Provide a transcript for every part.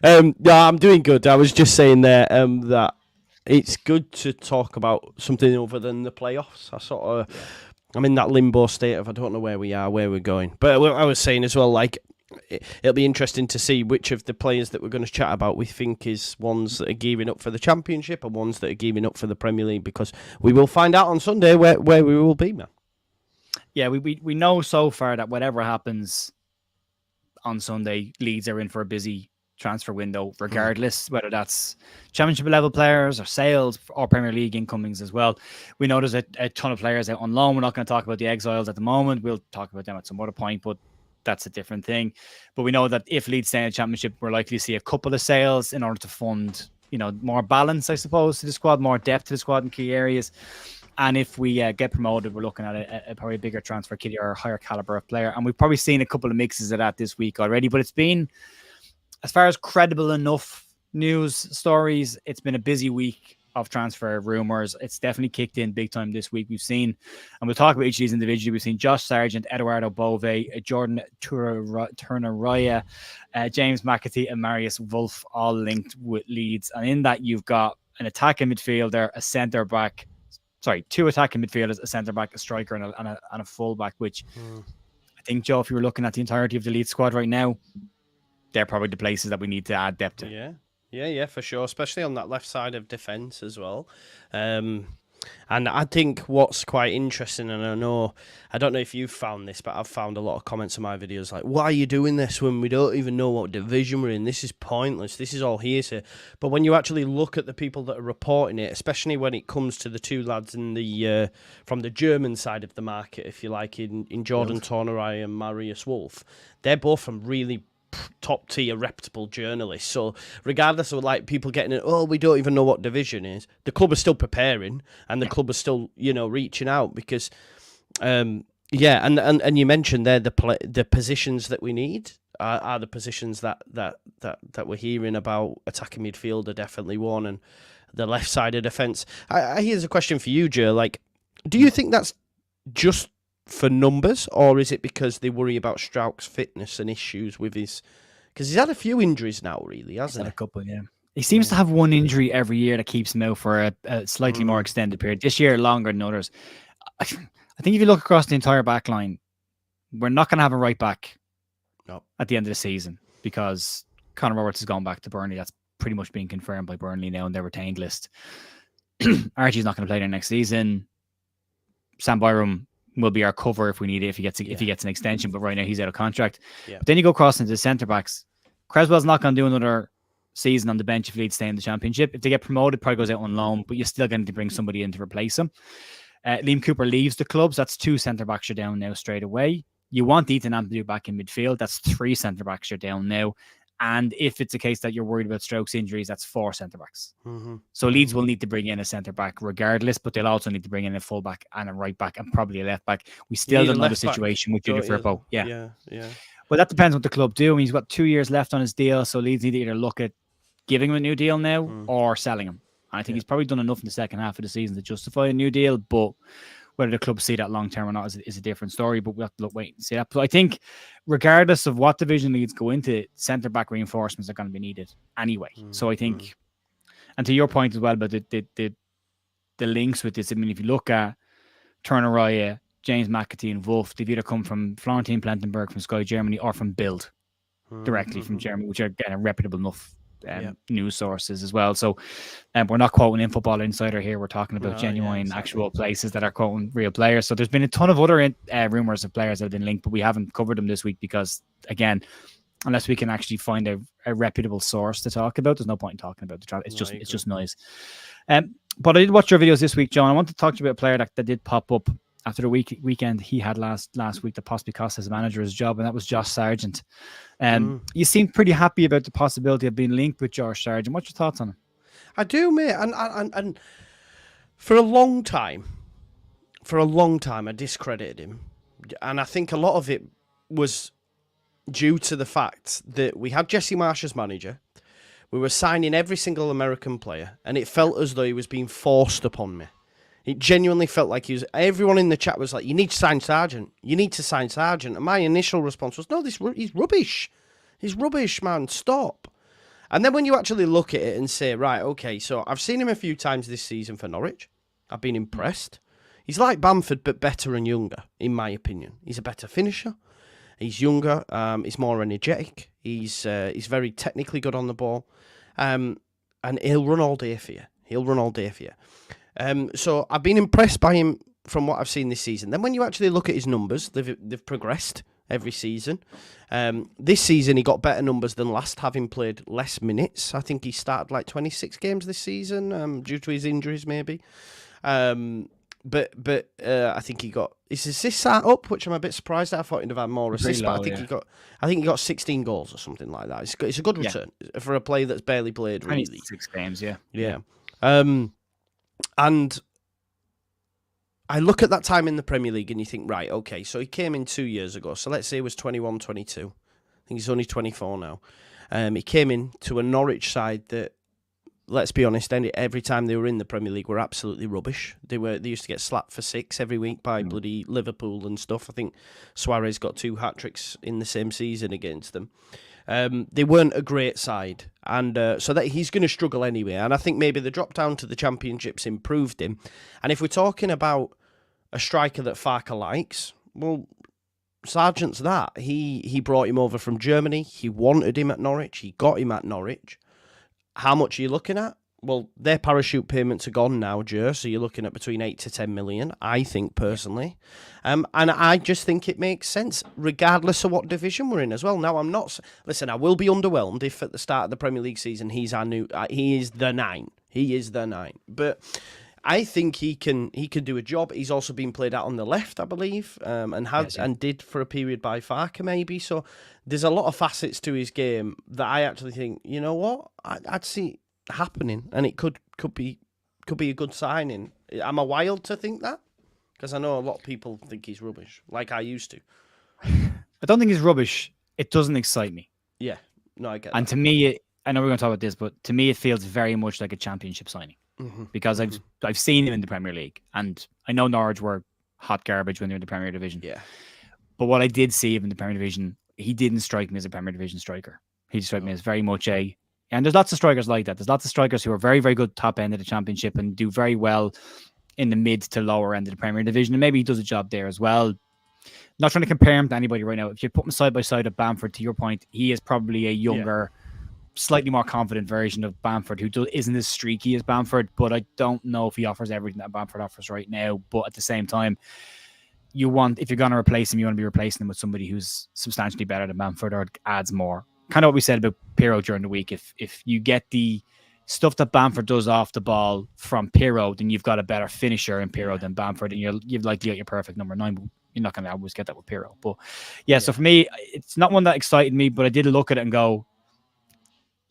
Yeah, I'm doing good. I was just saying there that it's good to talk about something other than the playoffs. I'm in that limbo state of I don't know where we are, where we're going. But I was saying as well, like it'll be interesting to see which of the players that we're going to chat about we think is ones that are gearing up for the Championship and ones that are gearing up for the Premier League, because we will find out on Sunday where we will be, man. Yeah, we know so far that whatever happens on Sunday, Leeds are in for a busy transfer window, regardless whether that's Championship level players or sales or Premier League incomings as well. We know there's a ton of players out on loan. We're not going to talk about the exiles at the moment. We'll talk about them at some other point, but that's a different thing. But we know that if Leeds stay in the Championship, we're likely to see a couple of sales in order to fund, more balance, I suppose, to the squad, more depth to the squad in key areas. And if we get promoted, we're looking at a probably bigger transfer kitty or a higher caliber of player. And we've probably seen a couple of mixes of that this week already. But it's been, as far as credible enough news stories, it's been a busy week of transfer rumors. It's definitely kicked in big time this week. We've seen, and we'll talk about each of these individually, we've seen Josh Sargent, Edoardo Bove, Jordan Turner, James McAtee, and Marius Wolf all linked with Leeds. And in that, you've got an attacking midfielder, a centre back. Sorry, two attacking midfielders, a centre back, a striker, and a full back. Which I think, Joe, if you were looking at the entirety of the Leeds squad right now, they're probably the places that we need to add depth to. Yeah, for sure, especially on that left side of defence as well. And I think what's quite interesting, and I don't know if you've found this, but I've found a lot of comments on my videos like, why are you doing this when we don't even know what division we're in? This is pointless. This is all hearsay. But when you actually look at the people that are reporting it, especially when it comes to the two lads in the from the German side of the market, if you like, in Jordan Torun and Marius Wolf, they're both from really top tier reputable journalists. So regardless of like people getting it, we don't even know what division is, the club is still preparing and the club is still reaching out, because and you mentioned there the positions that we need are the positions that we're hearing about. Attacking midfield are definitely one, and the left side of defence. Here's a question for you, Joe. Like, do you think that's just for numbers, or is it because they worry about Strauch's fitness and issues with his? Because he's had a few injuries now, really, hasn't he? A couple, yeah. He seems to have one injury every year that keeps him out for a slightly more extended period. This year, longer than others. I think if you look across the entire back line, we're not going to have a right back at the end of the season, because Conor Roberts has gone back to Burnley. That's pretty much being confirmed by Burnley now on their retained list. Archie's not going to play there next season. Sam Byram will be our cover if we need it, if he gets an extension, but right now he's out of contract. But then you go across into the centre backs. Creswell's not going to do another season on the bench if Leeds stay in the Championship. If they get promoted, probably goes out on loan, but you're still going to bring somebody in to replace him. Liam Cooper leaves the club, so that's two centre backs you're down now straight away. You want Ethan Ampadu back in midfield, that's three centre backs you're down now. And if it's a case that you're worried about Strauch's injuries, that's four centre-backs. So Leeds will need to bring in a centre-back regardless, but they'll also need to bring in a full-back and a right-back and probably a left-back. We still don't know the situation with Judy Firpo. Yeah. Well, that depends what the club do. I mean, he's got 2 years left on his deal, so Leeds need to either look at giving him a new deal now or selling him. And I think he's probably done enough in the second half of the season to justify a new deal, but whether the club see that long-term or not is a different story, but we'll have to wait and see that. So I think regardless of what division Leeds go into, centre-back reinforcements are going to be needed anyway. So I think, and to your point as well about the links with this, I mean, if you look at Turner Raya, James McAtee and Wolf, they've either come from Florentin Plettenberg from Sky Germany or from Bild directly from Germany, which are again reputable enough news sources as well. So we're not quoting in Football Insider here. We're talking about genuine actual places that are quoting real players. So there's been a ton of other rumors of players that have been linked, but we haven't covered them this week because, again, unless we can actually find a reputable source to talk about, there's no point in talking about the trial. It's just noise. But I did watch your videos this week, John. I want to talk to you about a player that did pop up after the weekend he had last week that possibly cost his manager his job, and that was Josh Sargent. You seemed pretty happy about the possibility of being linked with Josh Sargent. What's your thoughts on him? I do, mate. And for a long time, I discredited him. And I think a lot of it was due to the fact that we had Jesse Marsh as manager. We were signing every single American player, and it felt as though he was being forced upon me. It genuinely felt like everyone in the chat was like, you need to sign Sargent. You need to sign Sargent. And my initial response was, no, he's rubbish. He's rubbish, man. Stop. And then when you actually look at it and say, right, okay, so I've seen him a few times this season for Norwich. I've been impressed. He's like Bamford, but better and younger, in my opinion. He's a better finisher. He's younger. He's more energetic. He's very technically good on the ball. And he'll run all day for you. So I've been impressed by him from what I've seen this season. Then when you actually look at his numbers, they've progressed every season. This season he got better numbers than last, having played less minutes. I think he started like 26 games this season, due to his injuries maybe. But I think he got his assists are up, which I'm a bit surprised at. I thought he'd have had more assists, but I think he got 16 goals or something like that. It's a good return for a player that's barely played. 26 games, yeah. And I look at that time in the Premier League and you think, right, okay, so he came in 2 years ago. So let's say he was 21, 22. I think he's only 24 now. He came in to a Norwich side that, let's be honest, every time they were in the Premier League were absolutely rubbish. They used to get slapped for 6 every week by bloody Liverpool and stuff. I think Suarez got 2 hat-tricks in the same season against them. They weren't a great side, and so that he's going to struggle anyway. And I think maybe the drop down to the Championships improved him. And if we're talking about a striker that Farke likes, well, Sargent's that. He brought him over from Germany. He wanted him at Norwich. He got him at Norwich. How much are you looking at? Well, their parachute payments are gone now, Joe, so you're looking at between 8 to 10 million, I think, personally. And I just think it makes sense, regardless of what division we're in as well. Now, listen, I will be underwhelmed if at the start of the Premier League season he is the 9. He is the 9. But I think he can do a job. He's also been played out on the left, I believe, and did for a period by Farke maybe. So there's a lot of facets to his game that I actually think, you know what, I'd see happening, and it could be a good signing. Am I wild to think that? Because I know a lot of people think he's rubbish, like I used to. I don't think he's rubbish. It doesn't excite me. Yeah, no, I get and that. To me, I know we're going to talk about this, but to me, it feels very much like a Championship signing. Because I've seen him in the Premier League, and I know Norwich were hot garbage when they were in the Premier Division. Yeah. But what I did see him in the Premier Division, he didn't strike me as a Premier Division striker. He struck me as very much and there's lots of strikers like that. There's lots of strikers who are very, very good top end of the Championship and do very well in the mid to lower end of the Premier Division. And maybe he does a job there as well. Not trying to compare him to anybody right now. If you put him side by side of Bamford, to your point, he is probably a younger, slightly more confident version of Bamford, who isn't as streaky as Bamford, but I don't know if he offers everything that Bamford offers right now. But at the same time, if you're going to replace him, you want to be replacing him with somebody who's substantially better than Bamford or adds more. Kind of what we said about Pirro during the week. If you get the stuff that Bamford does off the ball from Pirro, then you've got a better finisher in Pirro than Bamford, and you've likely got your perfect number 9. But you're not going to always get that with Pirro. But so for me, it's not one that excited me, but I did look at it and go,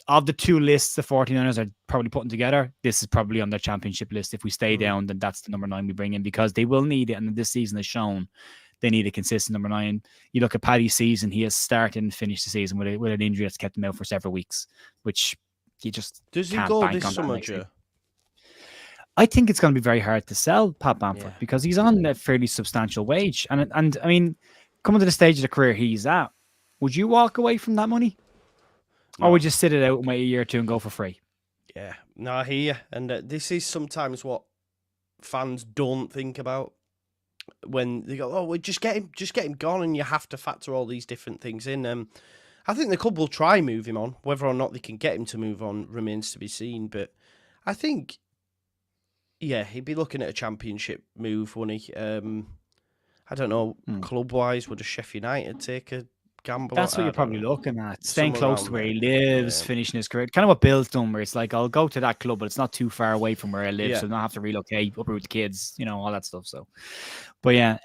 of the 2 lists the 49ers are probably putting together, this is probably on their Championship list. If we stay down, then that's the number 9 we bring in, because they will need it. And this season has shown they need a consistent number 9. You look at Paddy's season, he has started and finished the season with an injury that's kept him out for several weeks, which he just Does he can't go bank this on summer, Joe? I think it's going to be very hard to sell Pat Bamford because he's on a fairly substantial wage. And I mean, coming to the stage of the career he's at, would you walk away from that money? No. Or would you sit it out and wait a year or 2 and go for free? Yeah, no, I hear you. And this is sometimes what fans don't think about when they go, "Oh, well, just get him gone," and you have to factor all these different things in. I think the club will try move him on. Whether or not they can get him to move on remains to be seen. But I think, he'd be looking at a Championship move, wouldn't he? I don't know, club-wise, would a Sheffield United take a gamble? That's what you're probably looking at. Staying close to where he lives, finishing his career. Kind of what Bill's done, where it's like, I'll go to that club, but it's not too far away from where I live, so I don't have to relocate, uproot the kids, all that stuff. So, but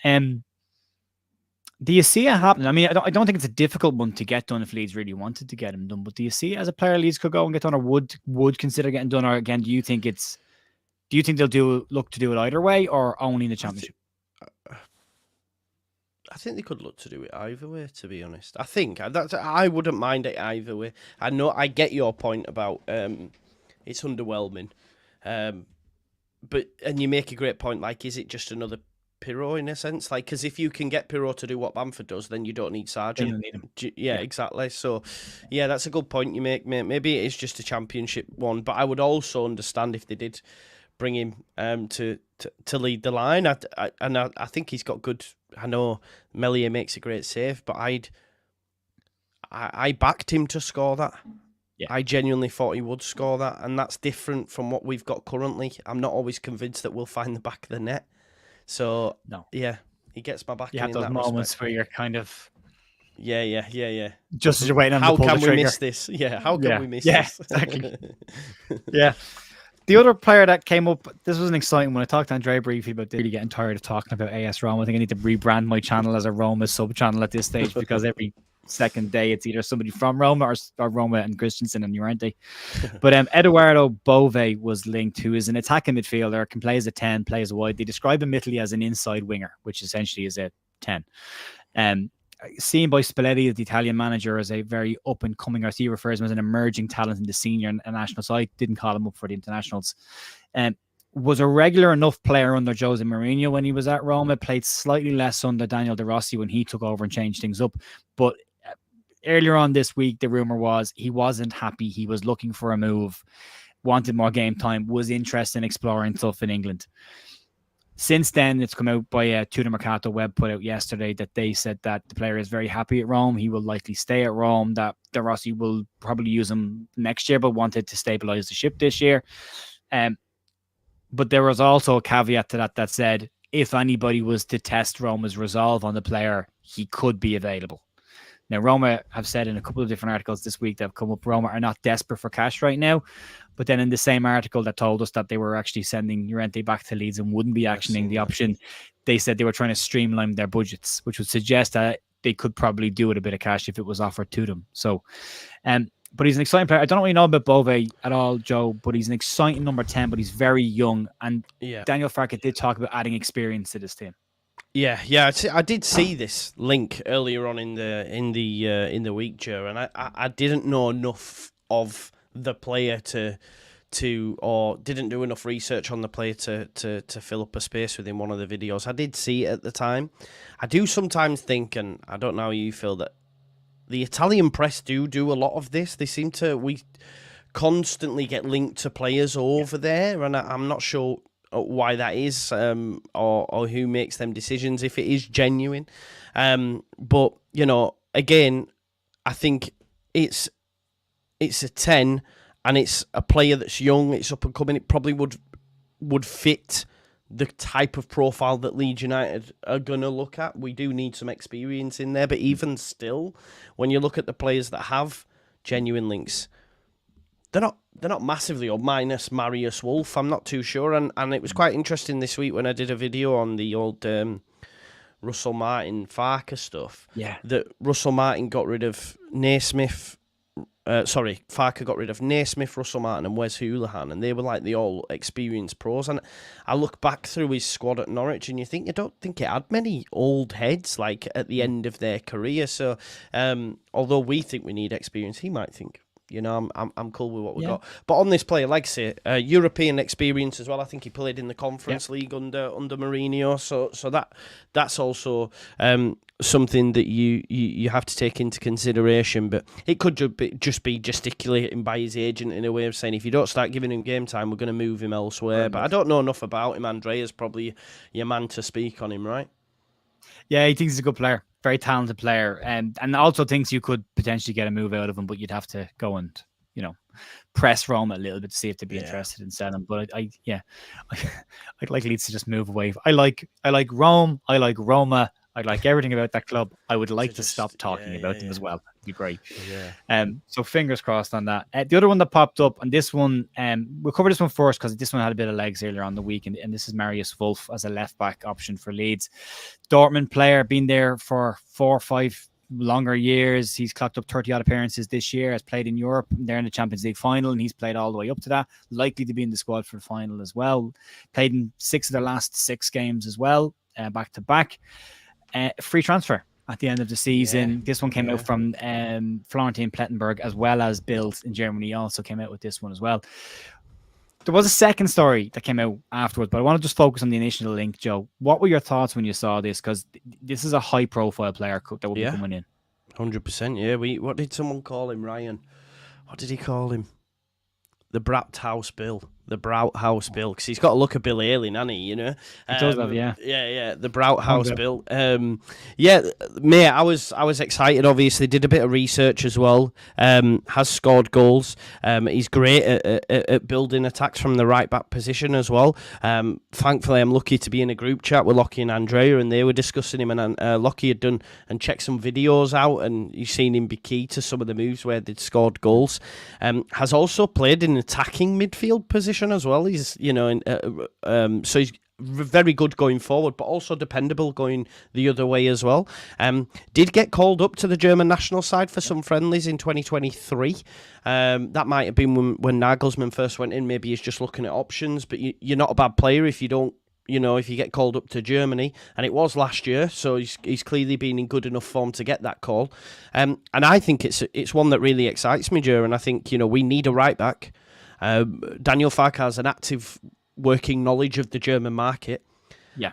do you see it happening? I mean, I don't think it's a difficult one to get done if Leeds really wanted to get him done, but do you see it as a player Leeds could go and get done, or would consider getting done? Or again, do you think they'll look to do it either way, or only in the Championship? I think they could look to do it either way, to be honest. I think I wouldn't mind it either way. I know I get your point about it's underwhelming, but you make a great point. Like, is it just another Pirro in a sense, like, because if you can get Pirro to do what Bamford does, then you don't need Sargent. Don't need him. Yeah, exactly. So, yeah, that's a good point you make, mate. Maybe it is just a championship one, but I would also understand if they did bring him to lead the line. I think he's got good. I know Meslier makes a great save, but I backed him to score that. Yeah. I genuinely thought he would score that, and that's different from what we've got currently. I'm not always convinced that we'll find the back of the net. So, no. Yeah, he gets my back. You have those moments where you're kind of... Yeah. Just as you're waiting on how to pull the can we trigger. miss this? Yeah, how can we miss this? Exactly. Yeah. The other player that came up, this was an exciting one. I talked to Andrea briefly about really getting tired of talking about AS Roma. I think I need to rebrand my channel as a Roma sub-channel at this stage because every second day it's either somebody from Roma or Roma and Christensen and Llorente. But Edoardo Bove was linked, who is an attacking midfielder, can play as a 10, plays wide. They describe him in Italy as an inside winger, which essentially is a 10. Seen by Spalletti, the Italian manager, as a very up-and-coming, or he refers to him as an emerging talent in the senior and national side. Didn't call him up for the internationals. Was a regular enough player under Jose Mourinho when he was at Roma. Played slightly less under Daniel De Rossi when he took over and changed things up. But earlier on this week, the rumor was he wasn't happy. He was looking for a move, wanted more game time, was interested in exploring stuff in England. Since then, it's come out by Tudor Mercato Web put out yesterday that they said that the player is very happy at Rome. He will likely stay at Rome, that De Rossi will probably use him next year, but wanted to stabilize the ship this year. But there was also a caveat to that said, if anybody was to test Roma's resolve on the player, he could be available. Now, Roma have said in a couple of different articles this week that have come up, Roma are not desperate for cash right now. But then in the same article that told us that they were actually sending Llorente back to Leeds and wouldn't be actioning the option, they said they were trying to streamline their budgets, which would suggest that they could probably do with a bit of cash if it was offered to them. So, but he's an exciting player. I don't know what you know about Bove at all, Joe, but he's an exciting number 10, but he's very young. And Daniel Farke did talk about adding experience to this team. Yeah. I did see this link earlier on in the week, Joe, and I didn't know enough of the player or didn't do enough research on the player to fill up a space within one of the videos. I did see it at the time. I do sometimes think, and I don't know how you feel, that the Italian press do a lot of this. We constantly get linked to players over there, and I'm not sure why that is, or who makes them decisions, if it is genuine. But, again, I think it's a 10, and it's a player that's young, it's up and coming. It probably would fit the type of profile that Leeds United are going to look at. We do need some experience in there, but even still, when you look at the players that have genuine links, they're not massively old, minus Marius Wolf. I'm not too sure, and it was quite interesting this week when I did a video on the old Russell Martin Farke stuff. Yeah, that Russell Martin got rid of Naismith. Farke got rid of Naismith, Russell Martin, and Wes Hoolahan, and they were like the all experienced pros. And I look back through his squad at Norwich, and you don't think it had many old heads like at the end of their career. So, although we think we need experience, he might think, I'm cool with what we got. But on this player, like I say, European experience as well. I think he played in the Conference League under Mourinho. So that's also something that you have to take into consideration. But it could just be gesticulating by his agent in a way of saying, if you don't start giving him game time, we're going to move him elsewhere. But I don't know enough about him. Andrea's probably your man to speak on him, right? Yeah, he thinks he's a good player. Very talented player, and also thinks you could potentially get a move out of him, but you'd have to go and press Roma a little bit to see if they'd be interested in selling. But I'd like Leeds to just move away. I like Rome. I like Roma. I like everything about that club. I would like to stop talking about them as well. It'd be great. So fingers crossed on that. The other one that popped up, and this one, we'll cover this one first because this one had a bit of legs earlier on the week, and this is Marius Wolf as a left back option for Leeds. Dortmund player, been there for 4 or 5 longer years. He's clocked up 30 odd appearances this year, has played in Europe. They're in the Champions League final, and he's played all the way up to that. Likely to be in the squad for the final as well. Played in 6 of their last 6 games as well, back to back. Free transfer at the end of the season. This one came out from Florentine Plettenberg, as well as Bild in Germany also came out with this one as well. There was a second story that came out afterwards, but I want to just focus on the initial link, Joe. What were your thoughts when you saw this? Because this is a high-profile player that will be coming in. 100%. Yeah. What did someone call him, Ryan? What did he call him? The Brat House Bill. The Brout House Bill, because he's got a look of Bill Ayling, hasn't he? You know, he does have, yeah. The Brout House Bill. Yeah, mate, I was excited. Obviously, did a bit of research as well. Has scored goals. He's great at building attacks from the right back position as well. Thankfully, I'm lucky to be in a group chat with Lockie and Andrea, and they were discussing him. And Lockie had done and checked some videos out, and you've seen him be key to some of the moves where they'd scored goals. Has also played in attacking midfield position as well. He's, you know, so he's very good going forward, but also dependable going the other way as well. Did get called up to the German national side for some friendlies in 2023. That might have been when Nagelsmann first went in. Maybe he's just looking at options, but you're not a bad player if you don't, you know, if you get called up to Germany, and it was last year, so he's clearly been in good enough form to get that call. And I think it's one that really excites me, Joe, and I think, you know, we need a right back. Daniel Farke has an active working knowledge of the German market. Yeah.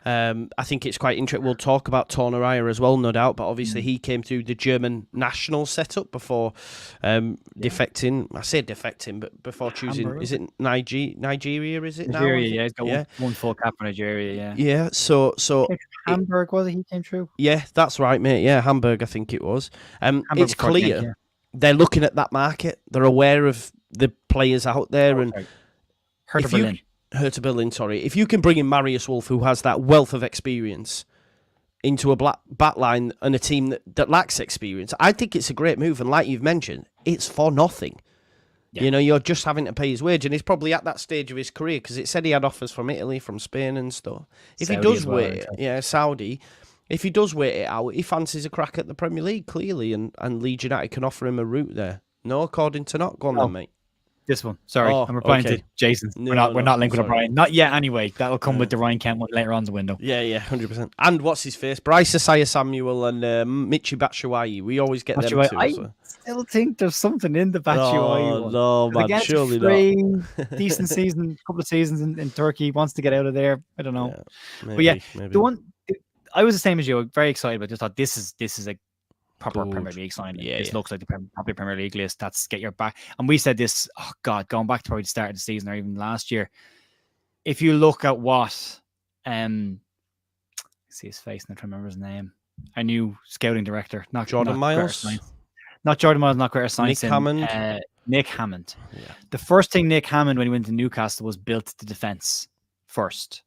I think it's quite interesting. We'll talk about Torun as well, no doubt, but obviously he came through the German national setup before defecting. I say defecting, but before choosing, Hamburg. Is it Nigeria, is it Nigeria, now? Yeah, he's got one full cap for Nigeria, yeah. Yeah, so Hamburg, was it he came through? Yeah, that's right, mate. Yeah, Hamburg, I think it was. It's clear they're looking at that market. They're aware of the players out there. And Hertha Berlin, sorry. If you can bring in Marius Wolf, who has that wealth of experience, into a back line and a team that lacks experience, I think it's a great move. And like you've mentioned, it's for nothing. Yeah. You know, you're just having to pay his wage. And he's probably at that stage of his career, because it said he had offers from Italy, from Spain and stuff. If Saudi he does wait, Saudi, if he does wait it out, he fancies a crack at the Premier League, clearly, and Leeds United can offer him a route there. No, according to not. Go on then, mate. This one. Sorry, I'm replying to Jason. We're not linked with O'Brien. Not yet, anyway. That'll come with the Ryan Kent one later on the window. Yeah, 100%. And what's his face? Bryce Asaya Samuel and Michi Batshuayi. We always get them too. I still think there's something in the Batshuayi one. No, man, surely not. Decent season, couple of seasons in Turkey. He wants to get out of there. I don't know. Maybe. The one I was the same as you. Very excited, but just thought this is a proper Premier League signing. This looks like the proper Premier League list. That's get your back. And we said this, going back to probably the start of the season or even last year. If you look at what, see his face, and I can't remember his name. Our new scouting director, not Jordan Miles. Not Jordan Miles, not Greta Science. Nick Hammond. Nick Hammond. Yeah. The first thing Nick Hammond, when he went to Newcastle, was built the defence first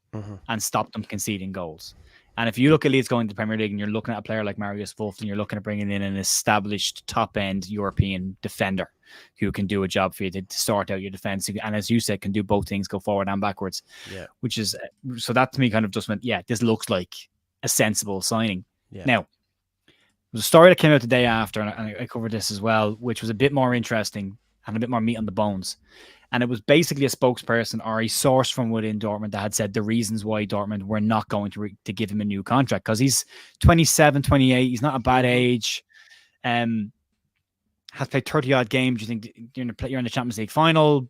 and stopped them conceding goals. And if you look at Leeds going to the Premier League and you're looking at a player like Marius Wolf and you're looking at bringing in an established top-end European defender who can do a job for you to sort out your defence, and as you said, can do both things, go forward and backwards, which is, so that to me kind of just went, this looks like a sensible signing. Yeah. Now, there was a story that came out the day after, and I covered this as well, which was a bit more interesting and a bit more meat on the bones. And it was basically a spokesperson or a source from within Dortmund that had said the reasons why Dortmund were not going to give him a new contract, because he's 27, 28. He's not a bad age. Has played 30-odd games. You think you're in the Champions League final.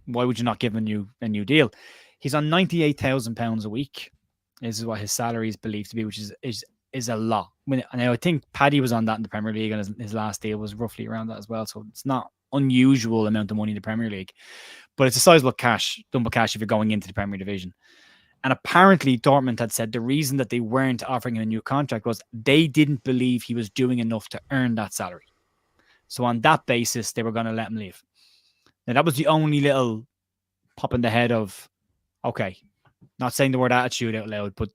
Why would you not give him a new deal? He's on £98,000 a week. This is what his salary is believed to be, which is a lot. Now, I think Paddy was on that in the Premier League, and his last deal was roughly around that as well. So it's not unusual amount of money in the Premier League, but it's a sizable cash if you're going into the Premier Division. And apparently Dortmund had said the reason that they weren't offering him a new contract was they didn't believe he was doing enough to earn that salary. So on that basis, they were going to let him leave. Now, that was the only little pop in the head of, okay, not saying the word attitude out loud, but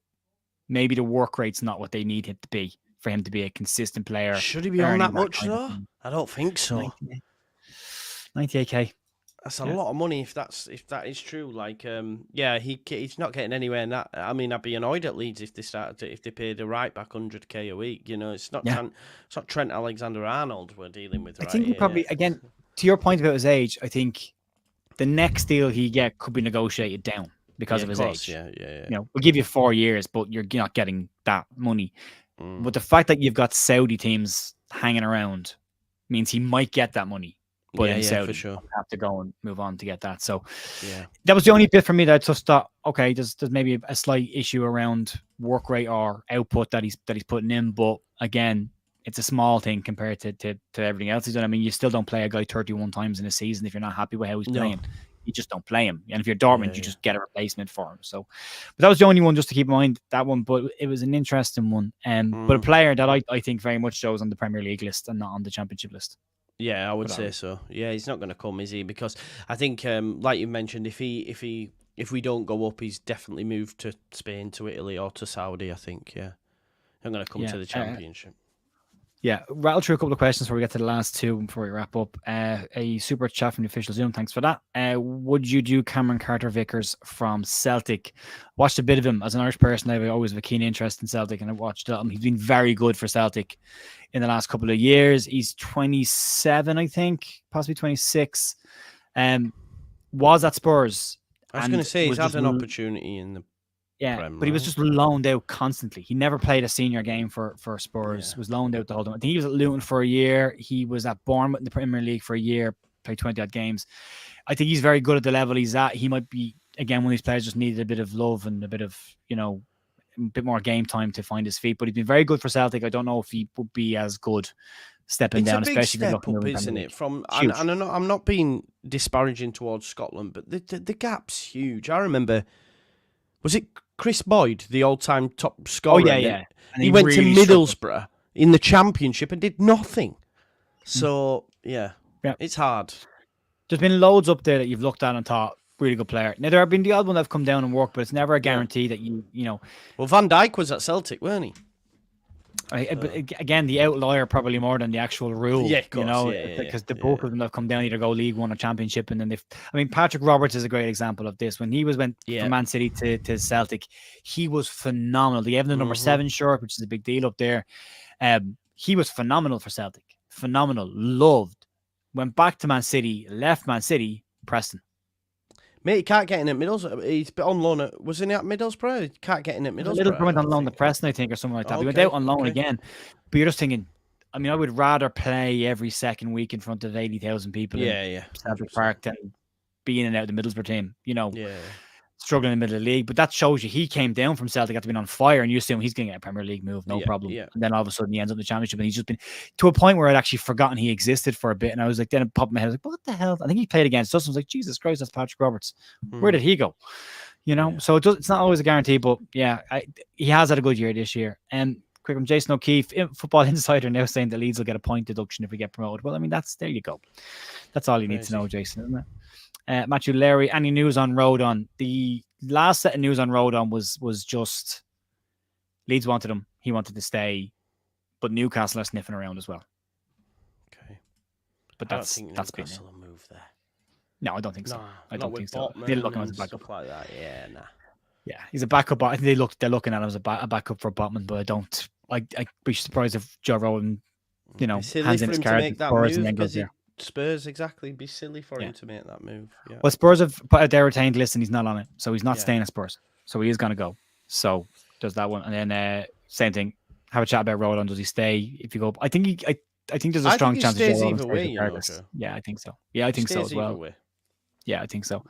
maybe the work rate's not what they need it to be for him to be a consistent player. Should he be on that much, though? I don't think so. 98k. That's a lot of money if that is true. Like, he's not getting anywhere in that. I mean, I'd be annoyed at Leeds if they paid the right back 100k a week. You know, it's not Trent Alexander-Arnold we're dealing with. I think he probably, again, to your point about his age, I think the next deal he get could be negotiated down because of his age. Yeah. You know, we'll give you 4 years, but you're not getting that money. But the fact that you've got Saudi teams hanging around means he might get that money. But in Saudi, for sure. you have to go and move on to get that. So Yeah, that was the only bit for me that I just thought, okay, there's maybe a slight issue around work rate or output that he's putting in. But again, it's a small thing compared to everything else he's done. I mean, you still don't play a guy 31 times in a season if you're not happy with how he's playing. You just don't play him. And if you're Dortmund, you just get a replacement for him. So, but that was the only one just to keep in mind, that one. But it was an interesting one. But a player that I think very much shows on the Premier League list and not on the Championship list. Yeah, I would say so. Yeah, he's not going to come, is he? Because I think, like you mentioned, if we don't go up, he's definitely moved to Spain, to Italy, or to Saudi. I think. Yeah, not going to come to the Championship. Yeah, rattle through a couple of questions before we get to the last two before we wrap up. A super chat from the official Zoom. Thanks for that. Would you do Cameron Carter-Vickers from Celtic? Watched a bit of him. As an Irish person, I always have a keen interest in Celtic, and I watched him. He's been very good for Celtic in the last couple of years. He's 27, I think, possibly 26. Was at Spurs. I was going to say he's had an opportunity in the Prem, but he was just loaned out constantly. He never played a senior game for Spurs. Was loaned out the whole time. I think he was at Luton for a year. He was at Bournemouth in the Premier League for a year, played 20 odd games. I think he's very good at the level he's at. He might be, again, one of these players just needed a bit of love and a bit of, a bit more game time to find his feet. But he's been very good for Celtic. I don't know if he would be as good stepping down, especially step up, isn't it? And I'm not being disparaging towards Scotland, but the gap's huge. I remember, was it Chris Boyd, the all-time top scorer? Oh, yeah. And he went really to Middlesbrough in the Championship and did nothing. So, yeah, it's hard. There's been loads up there that you've looked at and thought, really good player. Now, there have been the odd one that have come down and worked, but it's never a guarantee that you know. Well, Van Dijk was at Celtic, weren't he? But again, the outlier probably more than the actual rule. Yeah, of course, because the bulk of them have come down, either go League One or Championship, and then Patrick Roberts is a great example of this. When he went from Man City to Celtic, he was phenomenal. They gave him the number 7 shirt, which is a big deal up there. He was phenomenal for Celtic. Phenomenal, loved. Went back to Man City, left Man City, Preston. Mate, he can't get in at Middlesbrough. He's on loan. Wasn't he at Middlesbrough? He can't get in at Middlesbrough. Middlesbrough went on loan to Preston, I think, or something like that. He went out on loan again. But you're just thinking, I would rather play every second week in front of 80,000 people in Celtic Park than be in and out of the Middlesbrough team. Struggling in the middle of the league. But that shows you he came down from Celtic after being on fire, and you assume he's going to get a Premier League move, no problem. Yeah. And then all of a sudden he ends up in the Championship, and he's just been to a point where I'd actually forgotten he existed for a bit. And I was like, then it popped in my head, I was like, what the hell? I think he played against us. I was like, Jesus Christ, that's Patrick Roberts. Where did he go? So it's not always a guarantee, but he has had a good year this year. And quick from Jason O'Keefe, Football Insider now saying that Leeds will get a point deduction if we get promoted. Well, there you go. That's all you need to know, Jason, isn't it? Matthew Larry, any news on Rodon? The last set of news on Rodon was just Leeds wanted him. He wanted to stay, but Newcastle are sniffing around as well. Okay. But that's Newcastle will move there. No, I don't think so. No, I don't think so. They're looking at him as a backup. Stuff like that. Yeah, nah. Yeah, he's a backup. I think they're looking at him as a backup for Botman, but I'd be surprised if Joe Rodon, hands in his card to Spurs and then goes there. Spurs, exactly. It'd be silly for him to make that move. Yeah. Well, Spurs have put out their retained list and he's not on it. So he's not staying at Spurs. So he is going to go. So does that one. And then same thing. Have a chat about Rodon. Does he stay if you go? I think there's a strong chance he stays either way. Yeah, I think so. Yeah, I think so as well. Way. Yeah, I think so.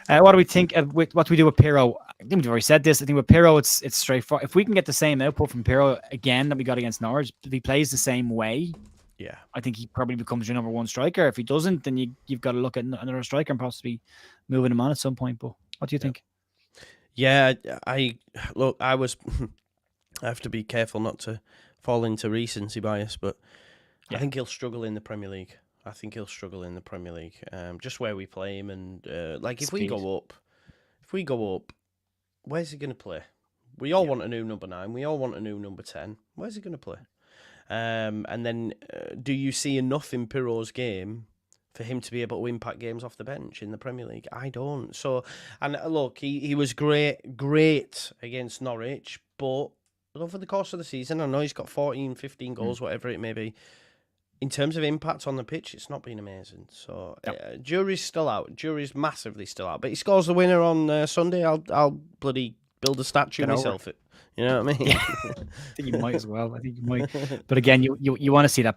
Yeah. What do we think? What do we do with Pirro? I think we've already said this. I think with Pirro, it's straightforward. If we can get the same output from Pirro again that we got against Norwich, if he plays the same way, I think he probably becomes your number 1 striker. If he doesn't, then you've got to look at another striker and possibly moving him on at some point. But what do you think? Yeah, I have to be careful not to fall into recency bias, but I think he'll struggle in the Premier League. Just where we play him, and if we go up, where's he going to play? We all want a new number 9. We all want a new number 10. Where's he going to play? And then, do you see enough in Pirro's game for him to be able to impact games off the bench in the Premier League? I don't. So, and look, he was great against Norwich, but over the course of the season, I know he's got 14, 15 goals, whatever it may be. In terms of impact on the pitch, it's not been amazing. So, jury's still out. Jury's massively still out. But he scores the winner on Sunday. I'll bloody build a statue myself. You know what I mean? I think you might as well. I think you might. But again, you want to see that.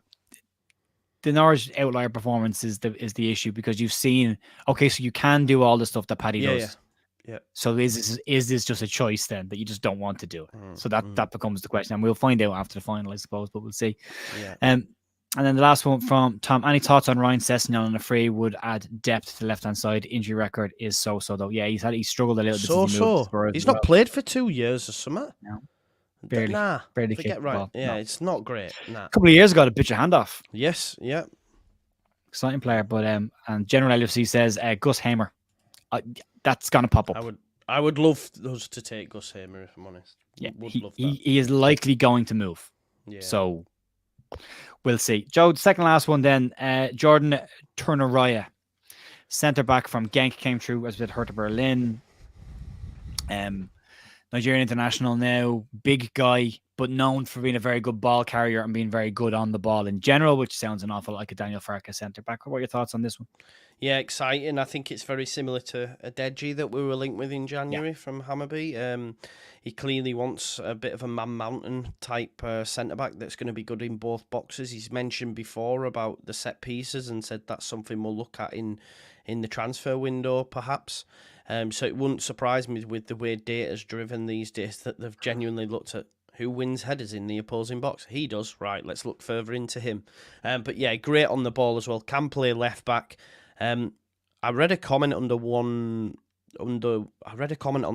the Norwich outlier performance is the issue, because you've seen, okay, so you can do all the stuff that Paddy does. Yeah. So is this just a choice then that you just don't want to do it? So that becomes the question, and we'll find out after the final, I suppose, but we'll see. Yeah. And then the last one from Tom: any thoughts on Ryan Sessegnon on the free would add depth to the left hand side? Injury record is so though. Yeah, he struggled a little bit. He's not played for 2 years or something. No, barely. Barely forget right. ball. Yeah, No. It's not great. Nah. A couple of years ago, to bit your hand off. Yes. Yeah. Exciting player, but and General LFC says Gus Hamer. That's gonna pop up. I would love us to take Gus Hamer, if I'm honest. Yeah, love that. He is likely going to move. Yeah. So we'll see. Joe, the second last one then. Jordan Turnaraya, centre back from Genk, came through as with Hertha Berlin. Nigerian international now, big guy, but known for being a very good ball carrier and being very good on the ball in general, which sounds an awful lot like a Daniel Farke centre back. What are your thoughts on this one? Yeah, exciting. I think it's very similar to Adeji that we were linked with in January from Hammarby. He clearly wants a bit of a Man Mountain type centre-back that's going to be good in both boxes. He's mentioned before about the set pieces and said that's something we'll look at in the transfer window, perhaps. So it wouldn't surprise me with the way data's driven these days that they've genuinely looked at who wins headers in the opposing box. He does. Right, let's look further into him. But yeah, great on the ball as well. Can play left back. I read a comment on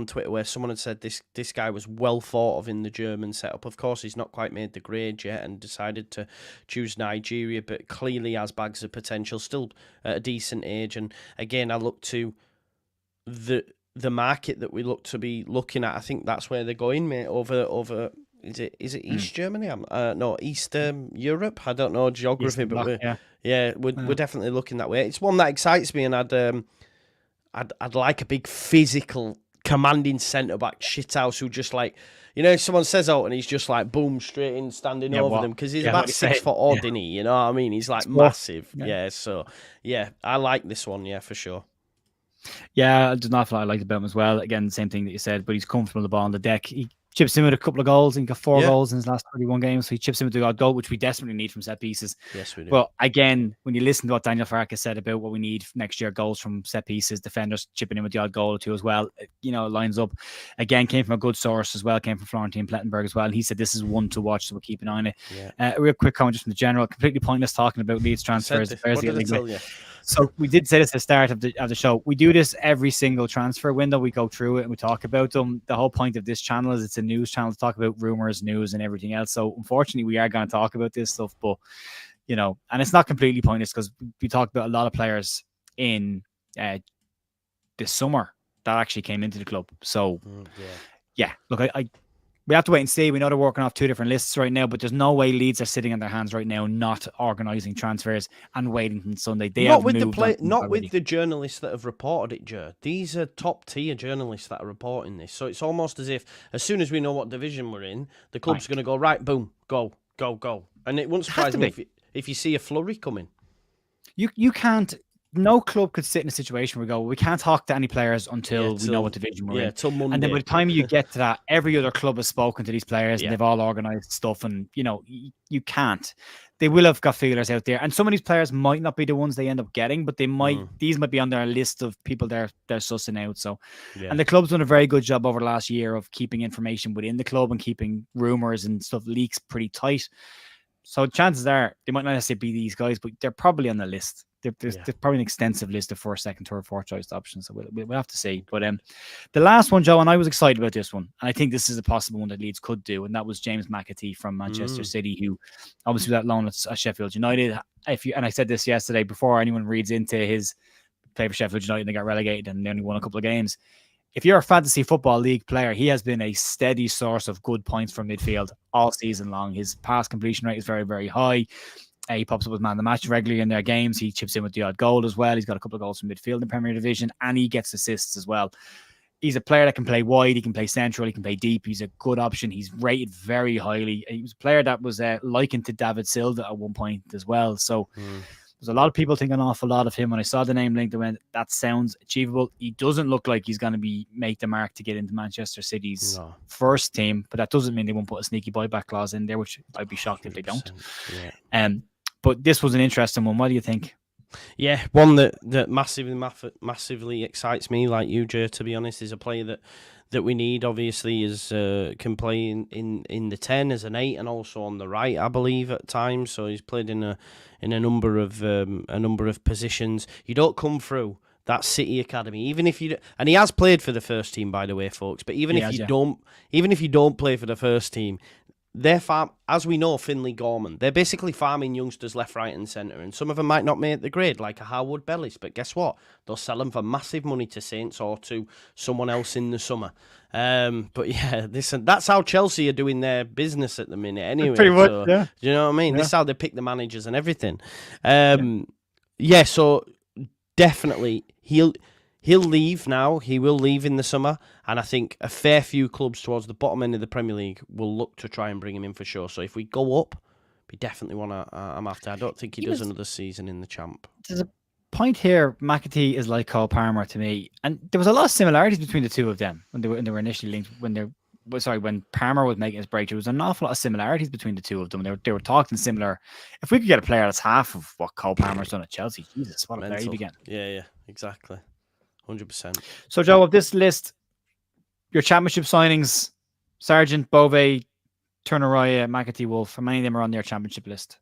Twitter where someone had said this guy was well thought of in the German setup. Of course, he's not quite made the grade yet and decided to choose Nigeria, but clearly has bags of potential, still at a decent age. And again, I look to the market that we look to be looking at. I think that's where they're going, mate. Over is it East Germany? No, East Europe. I don't know geography, but we're definitely looking that way. It's one that excites me, and I'd like a big physical, commanding centre back shithouse who just like, if someone says out and he's just like boom straight in, standing over them, because he's about 6 foot odd, isn't he? You know what I mean? He's like massive. So I like this one. Yeah, for sure. Yeah, I do not feel I liked about him as well. Again, the same thing that you said, but he's comfortable with the ball on the deck. He chips in with a couple of goals and got 4 goals in his last 31 games. So he chips in with the odd goal, which we desperately need from set pieces. Yes, we do. But again, when you listen to what Daniel Farke said about what we need next year, goals from set pieces, defenders chipping in with the odd goal or two as well, it lines up. Again, came from a good source as well, came from Florentine Plettenberg as well. And he said this is one to watch, so we'll keep an eye on it. Yeah. A real quick comment just from the general, completely pointless talking about Leeds transfers. What did I tell you? So we did say this at the start of the show. We do this every single transfer window. We go through it and we talk about them. The whole point of this channel is it's a news channel to talk about rumors, news, and everything else. So unfortunately, we are going to talk about this stuff, but and it's not completely pointless because we talked about a lot of players in this summer that actually came into the club. So look, we have to wait and see. We know they're working off 2 different lists right now, but there's no way Leeds are sitting on their hands right now, not organising transfers and waiting until Sunday. Not with the journalists that have reported it, Joe. These are top tier journalists that are reporting this. So it's almost as if as soon as we know what division we're in, the club's going to go right, boom, go, and it wouldn't surprise me if you see a flurry coming. You can't. No club could sit in a situation where we can't talk to any players until we know what division we're in. Till Monday. And then by the time you get to that, every other club has spoken to these players and they've all organised stuff. And, you can't. They will have got feelers out there. And some of these players might not be the ones they end up getting, but they might. These might be on their list of people they're sussing out. So, and the club's done a very good job over the last year of keeping information within the club and keeping rumours and stuff, leaks pretty tight. So chances are they might not necessarily be these guys, but they're probably on the list. There's probably an extensive list of 1st, 2nd, 3rd, 4th choice options. So we'll have to see. But the last one, Joe, and I was excited about this one, and I think this is a possible one that Leeds could do, and that was James McAtee from Manchester City, who obviously was at loan at Sheffield United. And I said this yesterday before anyone reads into his play for Sheffield United and they got relegated and they only won a couple of games. If you're a fantasy football league player, he has been a steady source of good points from midfield all season long. His pass completion rate is very, very high. He pops up as man of the match regularly in their games. He chips in with the odd goal as well. He's got a couple of goals from midfield in the Premier Division, and he gets assists as well. He's a player that can play wide. He can play central. He can play deep. He's a good option. He's rated very highly. He was a player that was likened to David Silva at one point as well. So there's a lot of people thinking an awful lot of him. When I saw the name linked, I went, that sounds achievable. He doesn't look like he's going to make the mark to get into Manchester City's first team, but that doesn't mean they won't put a sneaky buyback clause in there, which I'd be shocked if they don't. But this was an interesting one. What do you think? Yeah, one that massively excites me, like you, Joe, to be honest, is a player that we need. Obviously, is can play in the 10 as an 8 and also on the right, I believe, at times. So he's played in a number of positions. You don't come through that City academy, even if you, and he has played for the first team, by the way, folks. But even if you don't play for the first team, they're as we know, Finley Gorman, they're basically farming youngsters left, right, and centre, and some of them might not make the grade, like a Harwood Bellis. But guess what? They'll sell them for massive money to Saints or to someone else in the summer. But yeah, that's how Chelsea are doing their business at the minute. Anyway, pretty much, so, yeah. Do you know what I mean? Yeah. This is how they pick the managers and everything. Yeah. So definitely He'll leave now. He will leave in the summer. And I think a fair few clubs towards the bottom end of the Premier League will look to try and bring him in for sure. So if we go up, we definitely want to. I'm after. I don't think he does another season in the Champ. There's a point here. McAtee is like Cole Palmer to me. And there was a lot of similarities between the two of them when they were initially linked. When Palmer was making his breakthrough, there was an awful lot of similarities between the two of them. They were talking similar. If we could get a player that's half of what Cole Palmer's done at Chelsea, Jesus, what a player he began. Yeah, exactly. 100%. So, Joe, of this list, your championship signings, Sargent, Bove, Turun, McAtee, Wolf, how many of them are on their championship list?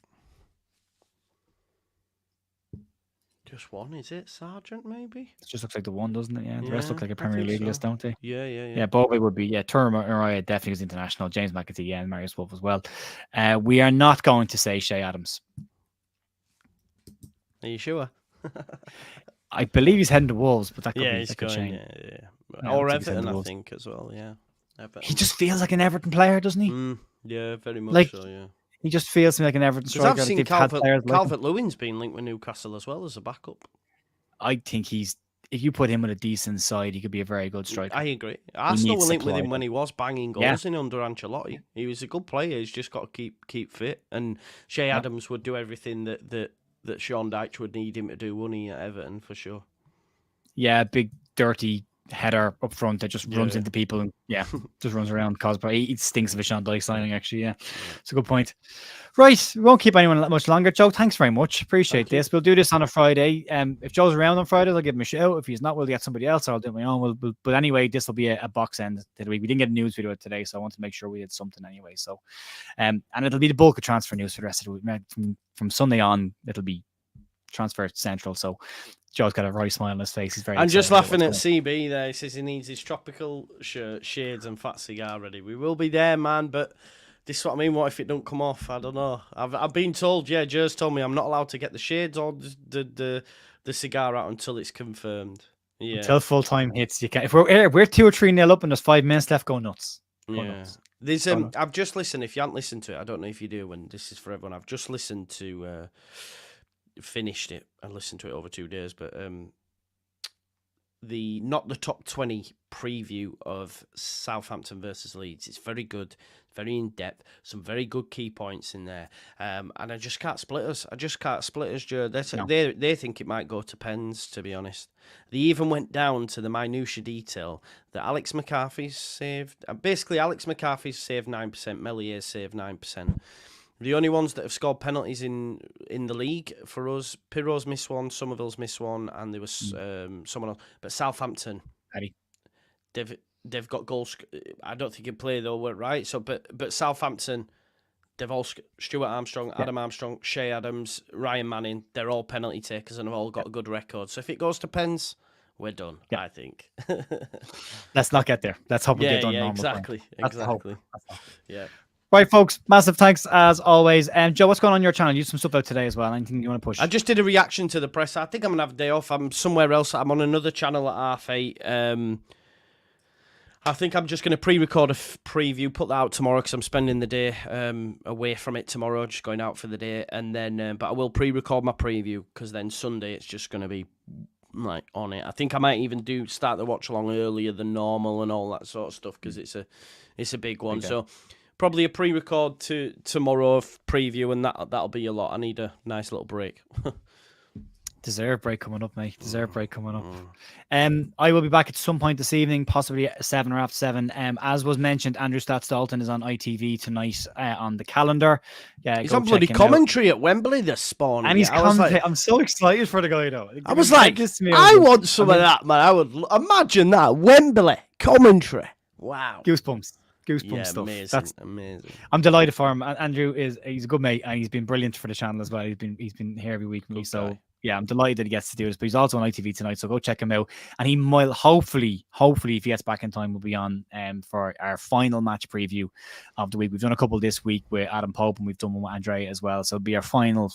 Just one, is it? Sargent, maybe? It just looks like the one, doesn't it? Yeah, the rest look like a Premier League list, don't they? Yeah. Yeah, Bove would be, Turun definitely is international, James McAtee, and Marius Wolf as well. We are not going to say Shea Adams. Are you sure? I believe he's heading to Wolves, but that could be he's going, change. Yeah. Or Everton, I think, as well, yeah. Everton. He just feels like an Everton player, doesn't he? Yeah, very much so, yeah. He just feels to me like an Everton striker. I've seen Calvert-Lewin's been linked with Newcastle as well as a backup. I think if you put him with a decent side, he could be a very good striker. I agree. Arsenal were linked with him when he was banging goals in under Ancelotti. He was a good player. He's just got to keep fit. And Shea Adams would do everything that Sean Dyche would need him to do, wouldn't he, at Everton, for sure. Yeah, big, dirty header up front that just runs into people and just runs around. He stinks of a Sean Dyche signing, actually. Yeah, it's a good point. Right, we won't keep anyone much longer. Joe, thanks very much. Appreciate this. We'll do this on a Friday. If Joe's around on Friday, I'll give him a shout. If he's not, we'll get somebody else, or I'll do it my own. But anyway, this will be a box end to the week. We didn't get a news video today, so I want to make sure we did something anyway. So, and it'll be the bulk of transfer news for the rest of the week. From Sunday on, it'll be transfer central. So Joe's got a right smile on his face. He's very. I'm just laughing at CB there. He says he needs his tropical shirt, shades, and fat cigar ready. We will be there, man. But this is what I mean. What if it don't come off? I don't know. I've been told. Yeah, Joe's told me I'm not allowed to get the shades or the cigar out until it's confirmed. Yeah. Until full time hits, you can. If we're 2 or 3-0 up and there's 5 minutes left, go nuts. Nuts. There's I've just listened. If you haven't listened to it, I don't know if you do. When this is for everyone, I've just listened to. Finished it and listened to it over 2 days, but the top 20 preview of Southampton versus Leeds. It's very good, very in depth, some very good key points in there, and I just can't split us. Joe. They think it might go to pens. To be honest, they even went down to the minutiae detail that Alex McCarthy's saved. Basically, Alex McCarthy's saved 9%, Mellier's saved 9%. The only ones that have scored penalties in the league for us, Pirro's missed one, Somerville's missed one, and there was someone else. But Southampton, they've got goals. I don't think he'd play though, right? So, but Southampton, they've all Stuart Armstrong, Adam Armstrong, Shea Adams, Ryan Manning. They're all penalty takers and have all got a good record. So if it goes to pens, we're done. I think. Let's not get there. Let's hope we get done. Yeah, exactly. Yeah. Right, folks, massive thanks as always. Joe, what's going on your channel? You have some stuff out today as well. Anything you want to push? I just did a reaction to the press. I think I'm going to have a day off. I'm somewhere else. I'm on another channel at 8:30. I think I'm just going to pre-record a preview, put that out tomorrow because I'm spending the day away from it tomorrow, just going out for the day. And then, but I will pre-record my preview because then Sunday it's just going to be like on it. I think I might even start the watch along earlier than normal and all that sort of stuff because it's a big one. Okay. So. Probably a pre-record to tomorrow preview, and that'll be a lot. I need a nice little break. Deserve break coming up, mate. Deserve break coming up. I will be back at some point this evening, possibly at 7 or after 7. As was mentioned, Andrew Stats Dalton is on ITV tonight on the calendar. Yeah, he's on bloody commentary at Wembley this morning. And he's commentating. I'm so excited for the guy, though. I was like, I want some of that, man. I would imagine that. Wembley commentary. Wow. Goosebumps stuff. Amazing. That's amazing. I'm delighted for him. Andrew he's a good mate, and he's been brilliant for the channel as well. He's been here every week with me. So yeah, I'm delighted that he gets to do this. But he's also on ITV tonight, so go check him out. And he might hopefully, if he gets back in time, will be on for our final match preview of the week. We've done a couple this week with Adam Pope, and we've done one with Andrea as well. So it'll be our final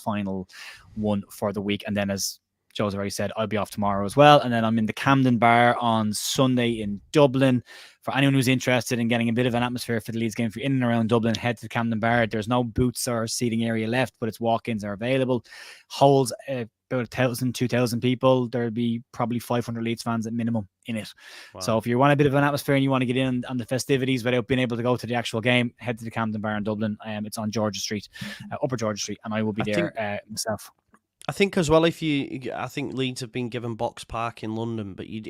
one for the week. And then, as Joe's already said, I'll be off tomorrow as well. And then I'm in the Camden Bar on Sunday in Dublin. For anyone who's interested in getting a bit of an atmosphere for the Leeds game, if you're in and around Dublin, head to the Camden Bar. There's no booths or seating area left, but its walk-ins are available. Holds about 1,000, 2,000 people. There'll be probably 500 Leeds fans at minimum in it. Wow. So if you want a bit of an atmosphere and you want to get in on the festivities without being able to go to the actual game, head to the Camden Bar in Dublin. It's on Georgia Street, Upper Georgia Street, and I will be there myself. I think as well, I think Leeds have been given box park in London, but you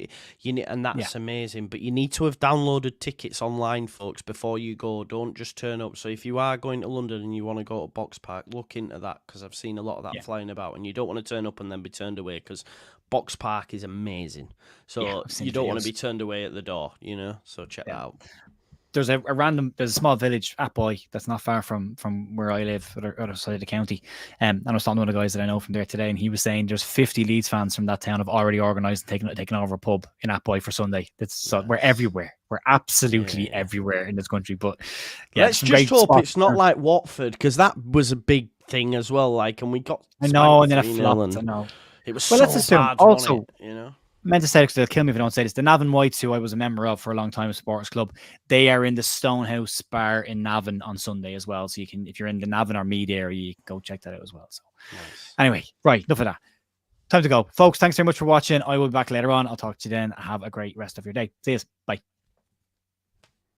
need, and that's amazing. But you need to have downloaded tickets online, folks, before you go. Don't just turn up. So if you are going to London and you want to go to box park, look into that, because I've seen a lot of that flying about, and you don't want to turn up and then be turned away, because box park is amazing. So you don't want to be turned away at the door, So check that out. There's a small village at Boy that's not far from where I live, other side of the county. And I was talking to one of the guys that I know from there today, and he was saying there's 50 Leeds fans from that town have already organised and taken over a pub in Atboy for Sunday. We're everywhere. We're absolutely everywhere in this country. But let's just hope it's not like Watford, because that was a big thing as well. And we got and then it flopped. I know it was so bad. Also, meant to say it, they'll kill me if I don't say this. The Navan Whites, who I was a member of for a long time, Supporters Club, they are in the Stonehouse Bar in Navan on Sunday as well. So you can, if you're in the Navan or Mead area, you can go check that out as well. So anyway, right, enough of that. Time to go. Folks, thanks very much for watching. I will be back later on. I'll talk to you then. Have a great rest of your day. See you. Bye.